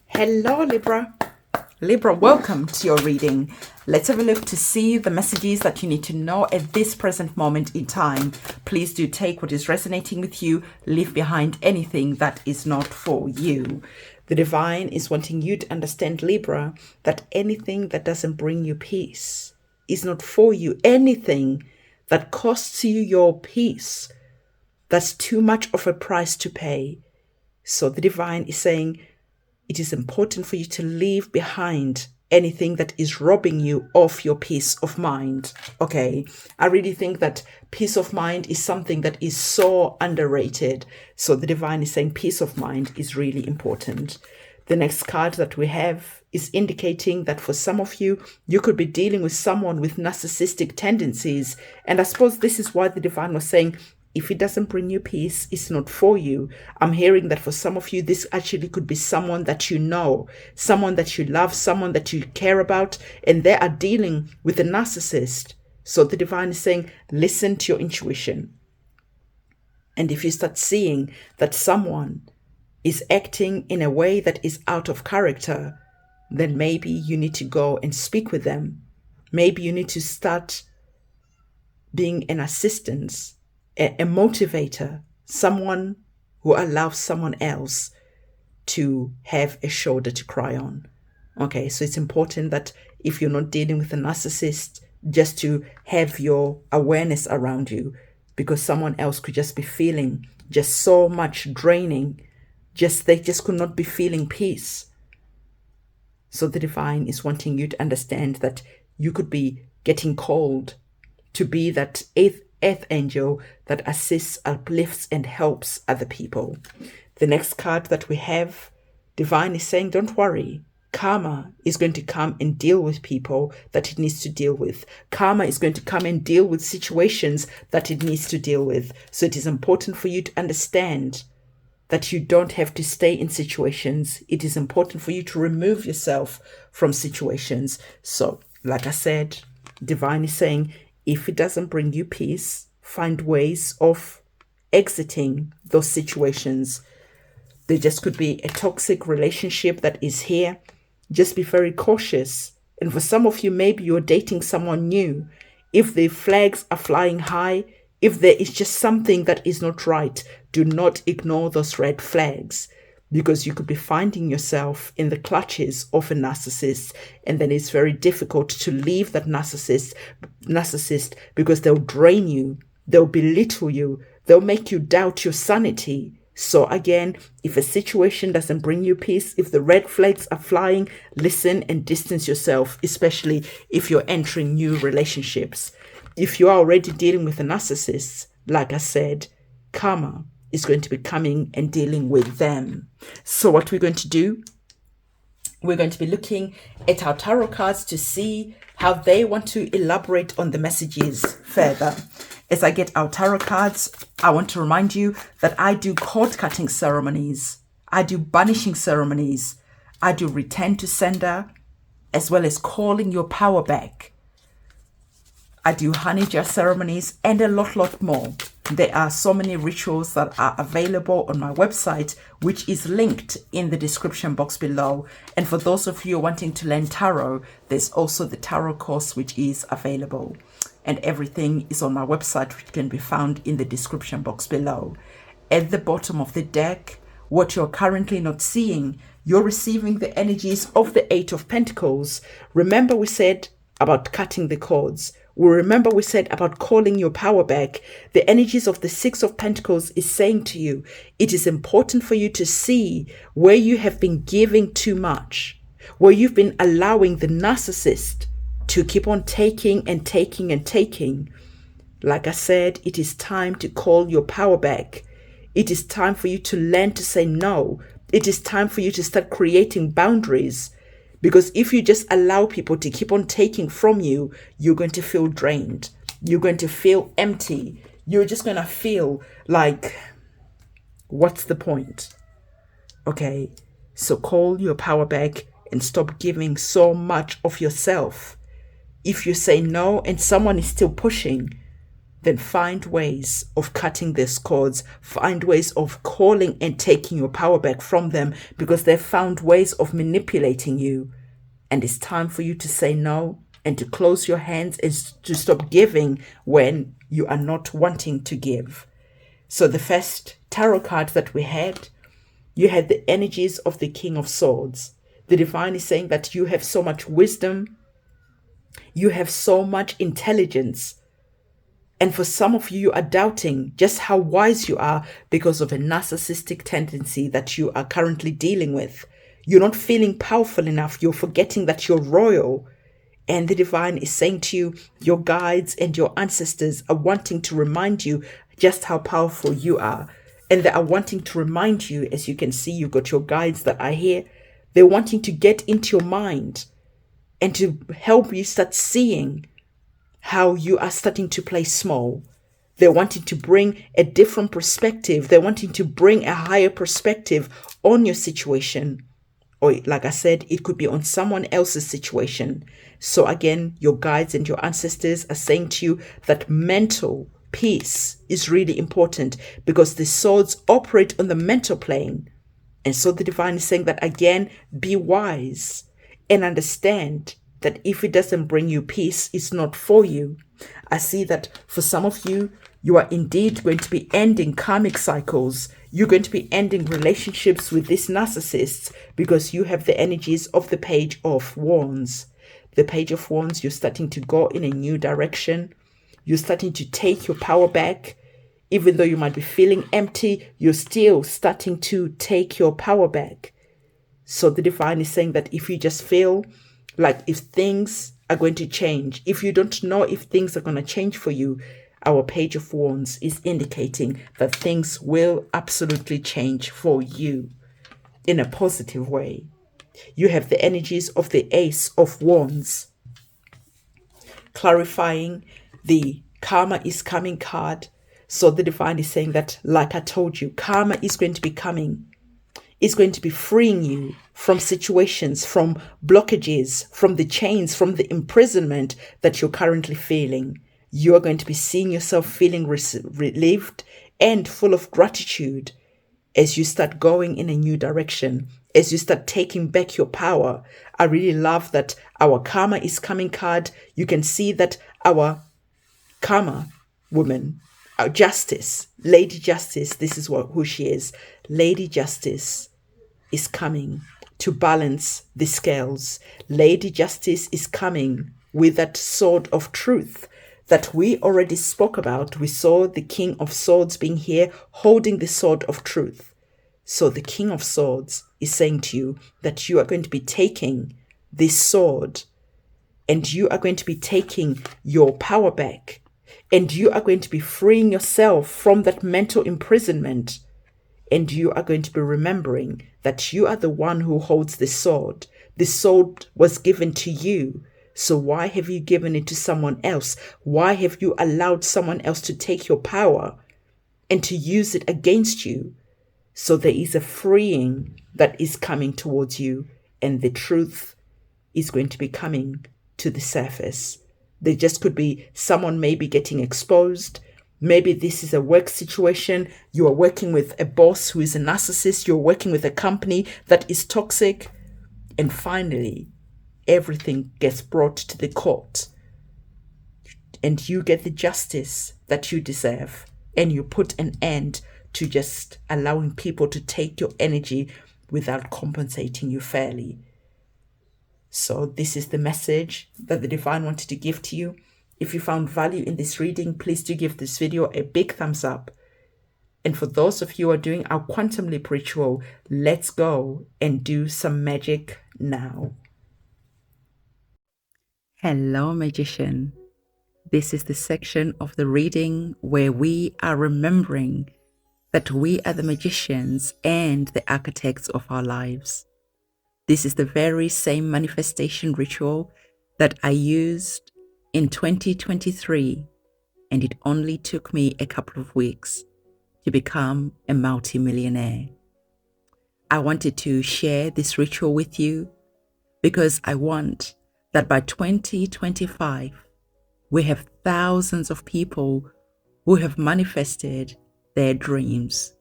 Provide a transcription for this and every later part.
Hello, Libra. Libra, welcome to your reading. Let's have a look to see the messages that you need to know at this present moment in time. Please do take what is resonating with you. Leave behind anything that is not for you. The divine is wanting you to understand, Libra, that anything that doesn't bring you peace is not for you. Anything that costs you your peace, that's too much of a price to pay. So the divine is saying, it is important for you to leave behind anything that is robbing you of your peace of mind. Okay, I really think that peace of mind is something that is so underrated. So the divine is saying peace of mind is really important. The next card that we have is indicating that for some of you, you could be dealing with someone with narcissistic tendencies. And I suppose this is why the divine was saying, if it doesn't bring you peace, it's not for you. I'm hearing that for some of you, this actually could be someone that you know, someone that you love, someone that you care about, and they are dealing with a narcissist. So the divine is saying, listen to your intuition. And if you start seeing that someone is acting in a way that is out of character, then maybe you need to go and speak with them. Maybe you need to start being an assistance, a motivator, someone who allows someone else to have a shoulder to cry on. Okay, so it's important that if you're not dealing with a narcissist, just to have your awareness around you, because someone else could just be feeling just so much draining, they just could not be feeling peace. So the divine is wanting you to understand that you could be getting called to be that earth angel that assists, uplifts, and helps other people. The next card that we have, divine is saying, don't worry. Karma is going to come and deal with people that it needs to deal with. Karma is going to come and deal with situations that it needs to deal with. So it is important for you to understand that you don't have to stay in situations. It is important for you to remove yourself from situations. So, like I said, divine is saying, if it doesn't bring you peace, find ways of exiting those situations. There just could be a toxic relationship that is here. Just be very cautious. And for some of you, maybe you're dating someone new. If the flags are flying high, if there is just something that is not right, do not ignore those red flags, because you could be finding yourself in the clutches of a narcissist, and then it's very difficult to leave that narcissist because they'll drain you, they'll belittle you, they'll make you doubt your sanity. So again, if a situation doesn't bring you peace, if the red flags are flying, listen and distance yourself, especially if you're entering new relationships. If you are already dealing with a narcissist, like I said, karma is going to be coming and dealing with them. So what we're going to do, we're going to be looking at our tarot cards to see how they want to elaborate on the messages further. As I get our tarot cards, I want to remind you that I do cord cutting ceremonies. I do banishing ceremonies. I do return to sender, as well as calling your power back. I do honey jar ceremonies and a lot more. There are so many rituals that are available on my website, which is linked in the description box below. And for those of you wanting to learn tarot, there's also the tarot course, which is available. And everything is on my website, which can be found in the description box below. At the bottom of the deck, what you're currently not seeing, you're receiving the energies of the Eight of Pentacles. Remember we said about cutting the cords. Remember we said about calling your power back. The energies of the Six of Pentacles is saying to you, it is important for you to see where you have been giving too much, where you've been allowing the narcissist to keep on taking and taking and taking. Like I said, it is time to call your power back. It is time for you to learn to say no. It is time for you to start creating boundaries. Because if you just allow people to keep on taking from you, you're going to feel drained. You're going to feel empty. You're just going to feel like, what's the point? Okay, so call your power back and stop giving so much of yourself. If you say no and someone is still pushing, then find ways of cutting these cords, find ways of calling and taking your power back from them, because they've found ways of manipulating you. And it's time for you to say no and to close your hands and to stop giving when you are not wanting to give. So the first tarot card that we had, you had the energies of the King of Swords. The divine is saying that you have so much wisdom, you have so much intelligence. And for some of you, you are doubting just how wise you are because of a narcissistic tendency that you are currently dealing with. You're not feeling powerful enough. You're forgetting that you're royal. And the divine is saying to you, your guides and your ancestors are wanting to remind you just how powerful you are. And they are wanting to remind you, as you can see, you've got your guides that are here. They're wanting to get into your mind and to help you start seeing how you are starting to play small. They're wanting to bring a different perspective. They're wanting to bring a higher perspective on your situation. Or like I said, it could be on someone else's situation. So again, your guides and your ancestors are saying to you that mental peace is really important, because the swords operate on the mental plane. And so the divine is saying that again, be wise and understand that if it doesn't bring you peace, it's not for you. I see that for some of you, you are indeed going to be ending karmic cycles. You're going to be ending relationships with these narcissists because you have the energies of the Page of Wands. The Page of Wands, you're starting to go in a new direction. You're starting to take your power back. Even though you might be feeling empty, you're still starting to take your power back. So the divine is saying that if you just feel like if things are going to change, if you don't know if things are going to change for you, our Page of Wands is indicating that things will absolutely change for you in a positive way. You have the energies of the Ace of Wands, clarifying the karma is coming card. So the divine is saying that, like I told you, karma is going to be coming. It's going to be freeing you from situations, from blockages, from the chains, from the imprisonment that you're currently feeling. You are going to be seeing yourself feeling relieved and full of gratitude as you start going in a new direction, as you start taking back your power. I really love that our karma is coming card. You can see that our karma woman, our Justice, Lady Justice, this is who she is. Lady Justice is coming to balance the scales. Lady Justice is coming with that sword of truth that we already spoke about. We saw the King of Swords being here holding the sword of truth. So the King of Swords is saying to you that you are going to be taking this sword and you are going to be taking your power back. And you are going to be freeing yourself from that mental imprisonment. And you are going to be remembering that you are the one who holds the sword. The sword was given to you. So why have you given it to someone else? Why have you allowed someone else to take your power and to use it against you? So there is a freeing that is coming towards you, and the truth is going to be coming to the surface. There just could be someone maybe getting exposed. Maybe this is a work situation. You are working with a boss who is a narcissist. You're working with a company that is toxic. And finally, everything gets brought to the court. And you get the justice that you deserve. And you put an end to just allowing people to take your energy without compensating you fairly. So this is the message that the divine wanted to give to you. If you found value in this reading, please do give this video a big thumbs up. And for those of you who are doing our quantum leap ritual, let's go and do some magic now. Hello, magician. This is the section of the reading where we are remembering that we are the magicians and the architects of our lives. This is the very same manifestation ritual that I used in 2023, and it only took me a couple of weeks to become a multi-millionaire. I wanted to share this ritual with you because I want that by 2025, we have thousands of people who have manifested their dreams.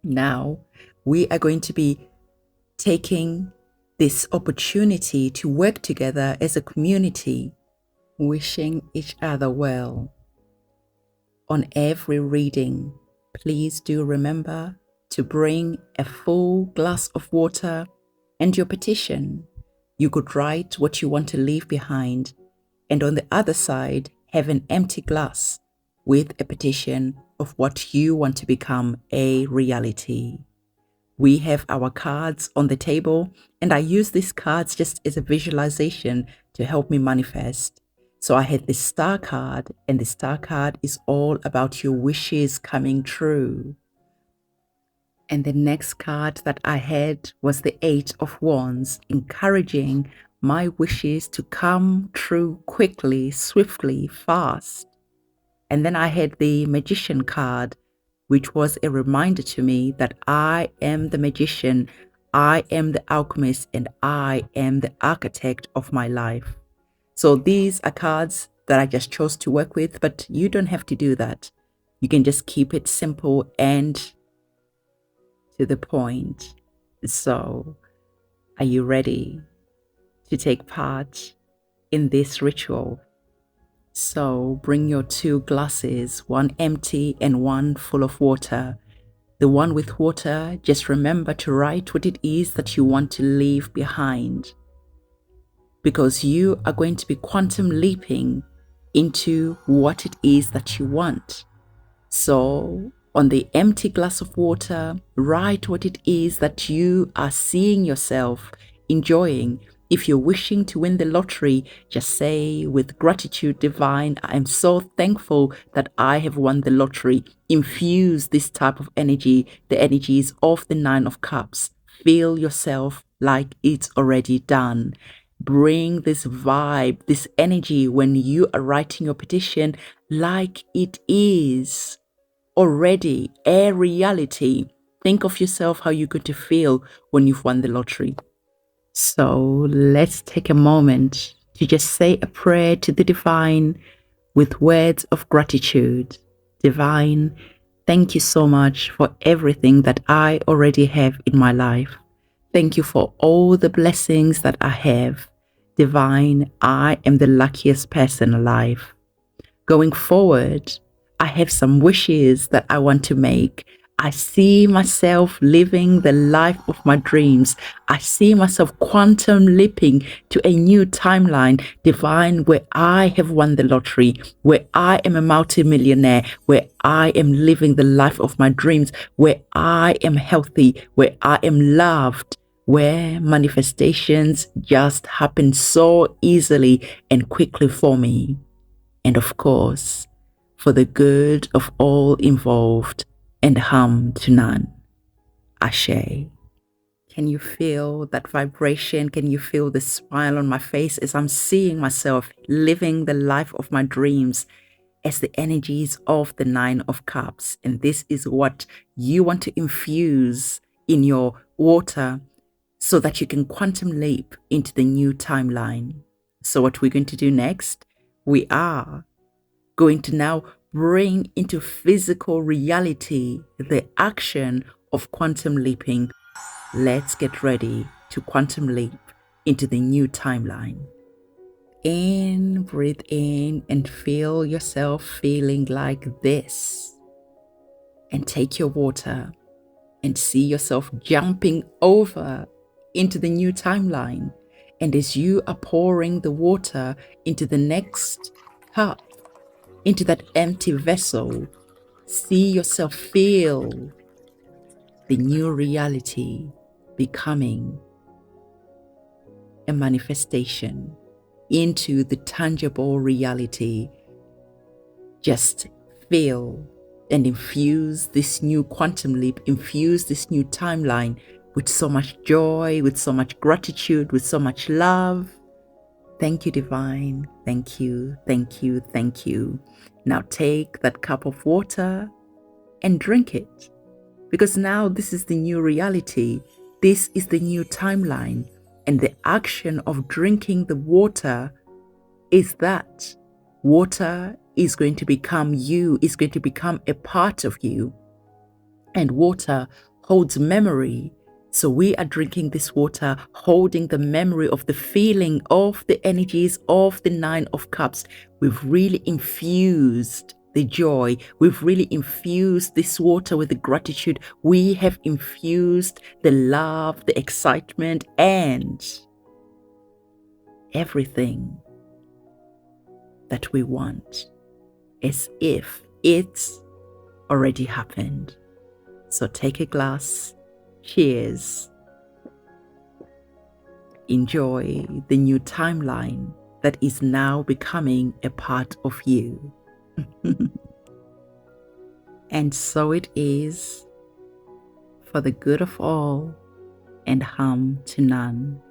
Now, we are going to be taking this opportunity to work together as a community, wishing each other well. On every reading, please do remember to bring a full glass of water and your petition. You could write what you want to leave behind, and on the other side, have an empty glass with a petition of what you want to become a reality. We have our cards on the table, and I use these cards just as a visualization to help me manifest. So I had the star card, and the star card is all about your wishes coming true. And the next card that I had was the 8 of Wands, encouraging my wishes to come true quickly, swiftly, fast. And then I had the Magician card, which was a reminder to me that I am the magician, I am the alchemist, and I am the architect of my life. So these are cards that I just chose to work with, but you don't have to do that. You can just keep it simple and to the point. So, are you ready to take part in this ritual? So bring your 2 glasses, one empty and one full of water. The one with water, just remember to write what it is that you want to leave behind, because you are going to be quantum leaping into what it is that you want. So on the empty glass of water, write what it is that you are seeing yourself enjoying. If you're wishing to win the lottery, just say, with gratitude divine, I am so thankful that I have won the lottery. Infuse this type of energy, the energies of the 9 of Cups. Feel yourself like it's already done. Bring this vibe, this energy when you are writing your petition like it is already a reality. Think of yourself how you're going to feel when you've won the lottery. So let's take a moment to just say a prayer to the divine with words of gratitude. Divine, thank you so much for everything that I already have in my life. Thank you for all the blessings that I have. Divine, I am the luckiest person alive. Going forward, I have some wishes that I want to make. I see myself living the life of my dreams. I see myself quantum leaping to a new timeline, divine, where I have won the lottery, where I am a multimillionaire, where I am living the life of my dreams, where I am healthy, where I am loved, where manifestations just happen so easily and quickly for me. And of course, for the good of all involved and harm to none. Ashe. Can you feel that vibration? Can you feel the smile on my face as I'm seeing myself living the life of my dreams as the energies of the 9 of Cups? And this is what you want to infuse in your water so that you can quantum leap into the new timeline. So what we're going to do next, we are going to now bring into physical reality the action of quantum leaping. Let's get ready to quantum leap into the new timeline. Breathe in and feel yourself feeling like this. And take your water and see yourself jumping over into the new timeline. And as you are pouring the water into the next cup, into that empty vessel, see yourself feel the new reality becoming a manifestation into the tangible reality. Just feel and infuse this new quantum leap, infuse this new timeline with so much joy, with so much gratitude, with so much love. Thank you, divine. Thank you, thank you, thank you. Now take that cup of water and drink it, because now this is the new reality. This is the new timeline, and the action of drinking the water is that water is going to become you, is going to become a part of you. And water holds memory. So we are drinking this water, holding the memory of the feeling of the energies of the Nine of Cups. We've really infused the joy. We've really infused this water with the gratitude. We have infused the love, the excitement, and everything that we want, as if it's already happened. So take a glass. Cheers. Enjoy the new timeline that is now becoming a part of you. And so it is, for the good of all and harm to none.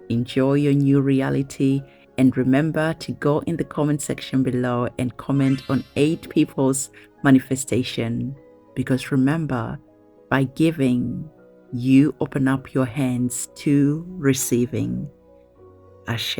Enjoy your new reality, and remember to go in the comment section below and comment on 8 people's manifestation, because remember, by giving, you open up your hands to receiving. Ashe.